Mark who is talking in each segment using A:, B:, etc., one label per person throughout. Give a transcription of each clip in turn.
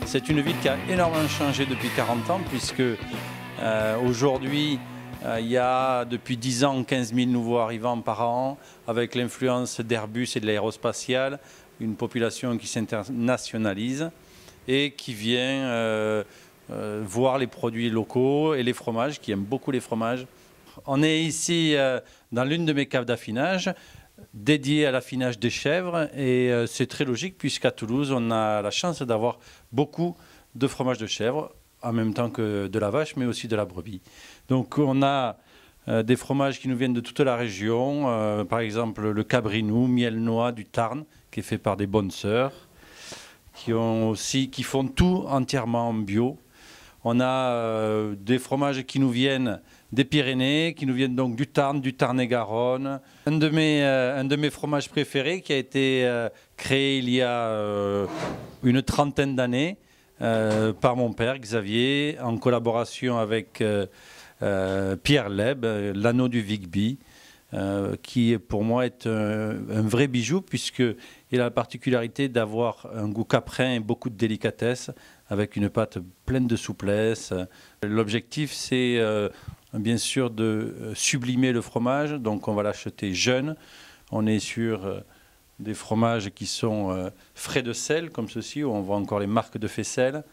A: c'est une ville qui a énormément changé depuis 40 ans, puisque aujourd'hui, il y a depuis 10 ans 15 000 nouveaux arrivants par an, avec l'influence d'Airbus et de l'aérospatiale, une population qui s'internationalise et qui vient voir les produits locaux et les fromages, qui aiment beaucoup les fromages. On est ici dans l'une de mes caves d'affinage, dédiée à l'affinage des chèvres, et c'est très logique puisqu'à Toulouse, on a la chance d'avoir beaucoup de fromages de chèvre, en même temps que de la vache, mais aussi de la brebis. Donc on a des fromages qui nous viennent de toute la région, par exemple le Cabrinou, miel noix du Tarn, qui est fait par des bonnes sœurs, qui font tout entièrement en bio. On a des fromages qui nous viennent des Pyrénées, qui nous viennent donc du Tarn-et-Garonne. Un de mes fromages préférés qui a été créé il y a une trentaine d'années par mon père Xavier, en collaboration avec Pierre Leb, l'anneau du Vigby, qui pour moi est un vrai bijou, puisqu'il a la particularité d'avoir un goût caprin et beaucoup de délicatesse, avec une pâte pleine de souplesse. L'objectif, c'est bien sûr de sublimer le fromage, donc on va l'acheter jeune. On est sur des fromages qui sont frais de sel, comme ceci, où on voit encore les marques de faisselle,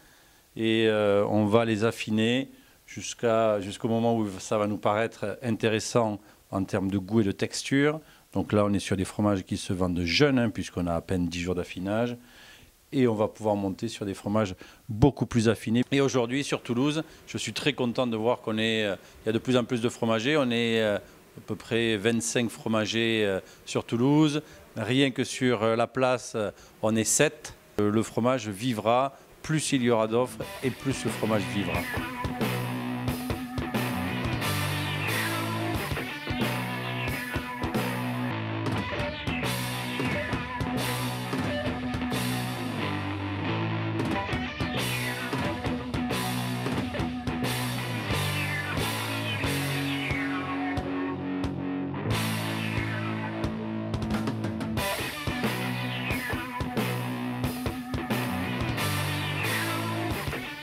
A: et on va les affiner jusqu'au moment où ça va nous paraître intéressant en termes de goût et de texture. Donc là, on est sur des fromages qui se vendent jeunes, puisqu'on a à peine 10 jours d'affinage. Et on va pouvoir monter sur des fromages beaucoup plus affinés. Et aujourd'hui, sur Toulouse, je suis très content de voir qu'il y a de plus en plus de fromagers. On est à peu près 25 fromagers sur Toulouse. Rien que sur la place, on est 7. Le fromage vivra, plus il y aura d'offres et plus le fromage vivra.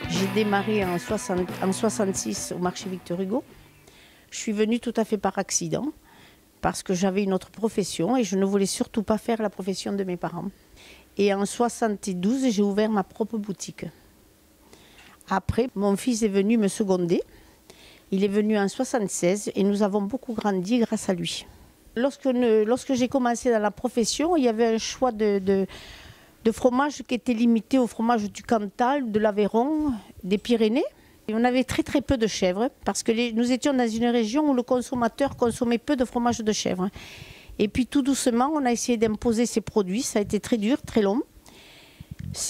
B: J'ai démarré en 66 au marché Victor Hugo. Je suis venue tout à fait par accident parce que j'avais une autre profession et je ne voulais surtout pas faire la profession de mes parents. Et en 72, j'ai ouvert ma propre boutique. Après, mon fils est venu me seconder. Il est venu en 76 et nous avons beaucoup grandi grâce à lui. Lorsque j'ai commencé dans la profession, il y avait un choix de fromage qui était limité au fromage du Cantal, de l'Aveyron, des Pyrénées. Et on avait très très peu de chèvres parce que nous étions dans une région où le consommateur consommait peu de fromage de chèvre. Et puis tout doucement, on a essayé d'imposer ces produits. Ça a été très dur, très long.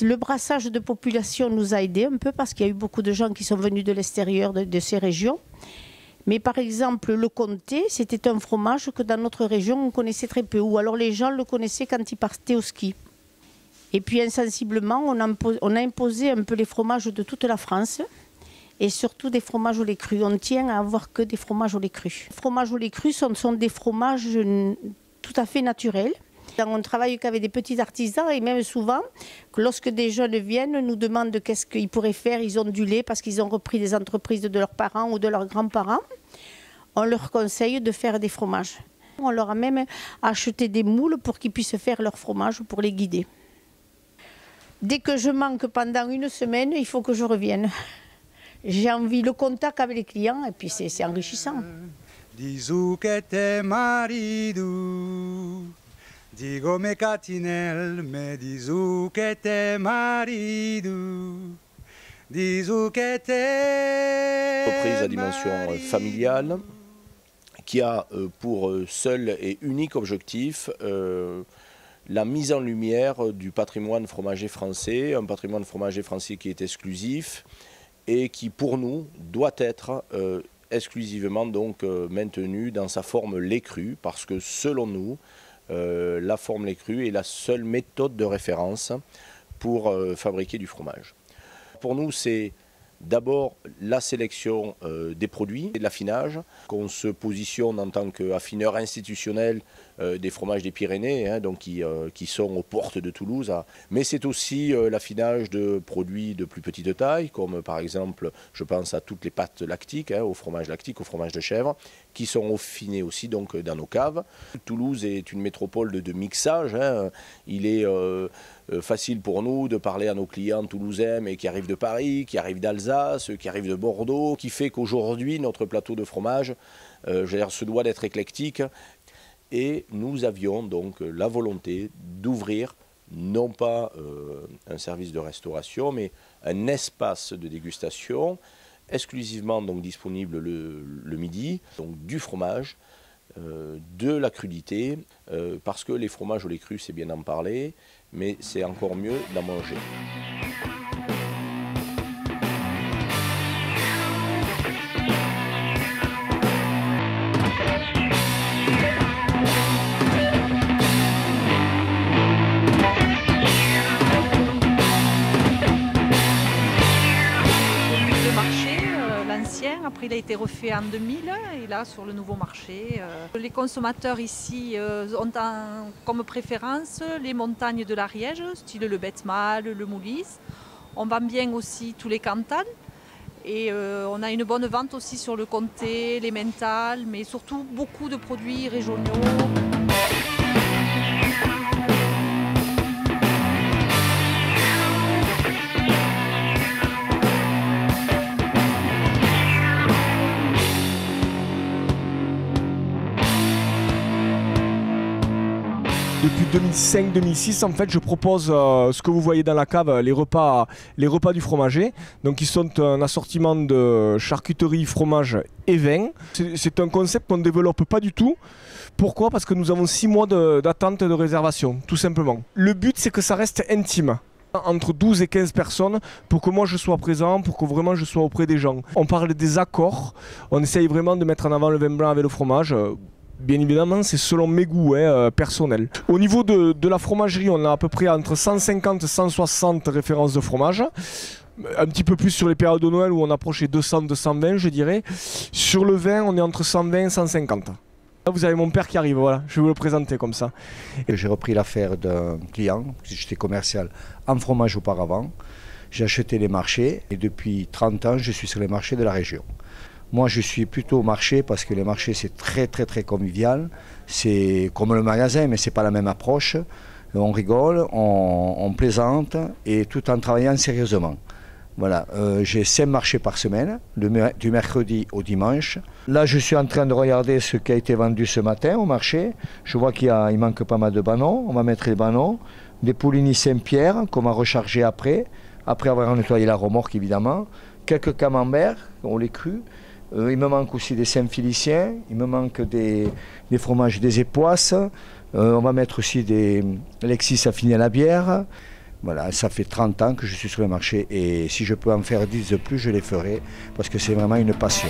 B: Le brassage de population nous a aidés un peu parce qu'il y a eu beaucoup de gens qui sont venus de l'extérieur de ces régions. Mais par exemple, le comté, c'était un fromage que dans notre région, on connaissait très peu. Ou alors les gens le connaissaient quand ils partaient au ski. Et puis insensiblement, on a imposé un peu les fromages de toute la France et surtout des fromages au lait cru. On tient à avoir que des fromages au lait cru. Les fromages au lait cru sont des fromages tout à fait naturels. On travaille qu'avec des petits artisans et même souvent, lorsque des jeunes viennent, nous demandent qu'est-ce qu'ils pourraient faire. Ils ont du lait parce qu'ils ont repris des entreprises de leurs parents ou de leurs grands-parents. On leur conseille de faire des fromages. On leur a même acheté des moules pour qu'ils puissent faire leurs fromages pour les guider. Dès que je manque pendant une semaine, il faut que je revienne. J'ai envie le contact avec les clients et puis c'est enrichissant.
C: Dizu que te marido, digo me catinel, me dizu que te marido, dizu que te.
D: Entreprise à dimension familiale qui a pour seul et unique objectif la mise en lumière du patrimoine fromager français, un patrimoine fromager français qui est exclusif et qui pour nous doit être exclusivement donc maintenu dans sa forme lait cru, parce que selon nous, la forme lait cru est la seule méthode de référence pour fabriquer du fromage. Pour nous, c'est d'abord la sélection des produits et de l'affinage, qu'on se positionne en tant qu'affineur institutionnel des fromages des Pyrénées, hein, donc qui sont aux portes de Toulouse. Mais c'est aussi l'affinage de produits de plus petite taille, comme par exemple, je pense à toutes les pâtes lactiques, hein, au fromage lactique, au fromage de chèvre, qui sont affinés aussi donc, dans nos caves. Toulouse est une métropole de mixage. Hein. Il est facile pour nous de parler à nos clients toulousains, mais qui arrivent de Paris, qui arrivent d'Alsace, qui arrivent de Bordeaux, qui fait qu'aujourd'hui, notre plateau de fromage se doit d'être éclectique. Et nous avions donc la volonté d'ouvrir non pas un service de restauration, mais un espace de dégustation exclusivement donc, disponible le midi, donc du fromage, de la crudité, parce que les fromages au lait cru, c'est bien d'en parler, mais c'est encore mieux d'en manger.
E: Après, il a été refait en 2000 et là, sur le nouveau marché. Les consommateurs ici ont comme préférence les montagnes de l'Ariège, style le Betmal, le Moulis. On vend bien aussi tous les cantanes et on a une bonne vente aussi sur le comté, les mentales, mais surtout beaucoup de produits régionaux.
F: Depuis 2005-2006, en fait, je propose ce que vous voyez dans la cave, les repas du fromager. Donc, ils sont un assortiment de charcuterie, fromage et vin. C'est un concept qu'on ne développe pas du tout. Pourquoi? Parce que nous avons 6 mois d'attente de réservation, tout simplement. Le but, c'est que ça reste intime. Entre 12 et 15 personnes pour que moi je sois présent, pour que vraiment je sois auprès des gens. On parle des accords, on essaye vraiment de mettre en avant le vin blanc avec le fromage. Bien évidemment, c'est selon mes goûts personnels. Au niveau de la fromagerie, on a à peu près entre 150 et 160 références de fromage. Un petit peu plus sur les périodes de Noël où on approchait 200-220, je dirais. Sur le vin, on est entre 120 et 150. Là, vous avez mon père qui arrive, voilà, je vais vous le présenter comme ça.
G: J'ai repris l'affaire d'un client, j'étais commercial en fromage auparavant. J'ai acheté les marchés et depuis 30 ans, je suis sur les marchés de la région. Moi, je suis plutôt au marché parce que les marchés, c'est très convivial. C'est comme le magasin, mais ce n'est pas la même approche. On rigole, on plaisante et tout en travaillant sérieusement. Voilà, j'ai 5 marchés par semaine, du mercredi au dimanche. Là, je suis en train de regarder ce qui a été vendu ce matin au marché. Je vois qu'il manque pas mal de bannons. On va mettre les bannons. Des Poulini Saint-Pierre qu'on va recharger après avoir nettoyé la remorque évidemment. Quelques camemberts, on les crus. Il me manque aussi des Saint-Féliciens, il me manque des fromages des époisses. On va mettre aussi des Lexis affinés à la bière. Voilà, ça fait 30 ans que je suis sur le marché et si je peux en faire 10 de plus, je les ferai parce que c'est vraiment une passion.